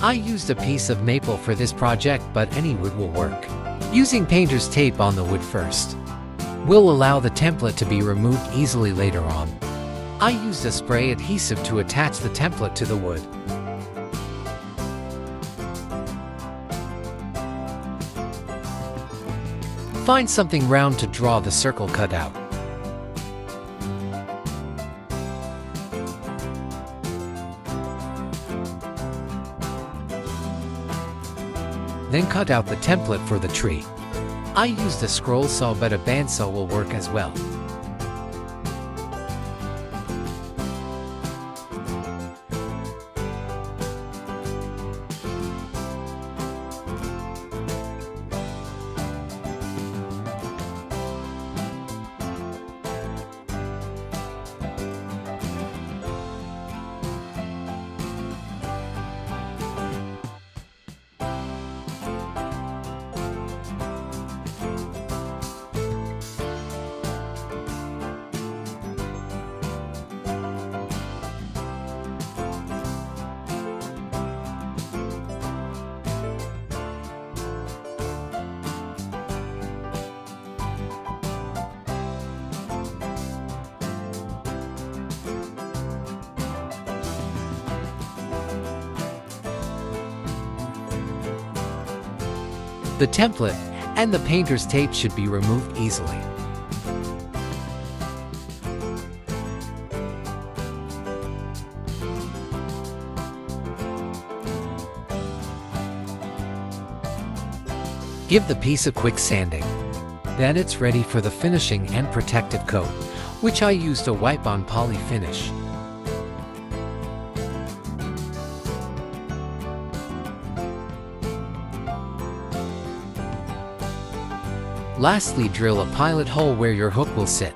I used a piece of maple for this project, but any wood will work. Using painter's tape on the wood first will allow the template to be removed easily later on. I used a spray adhesive to attach the template to the wood. Find something round to draw the circle cut out. Then cut out the template for the tree. I used a scroll saw, but a bandsaw will work as well. The template and the painter's tape should be removed easily. Give the piece a quick sanding. Then it's ready for the finishing and protective coat, which I used a wipe-on poly finish. Lastly, drill a pilot hole where your hook will sit.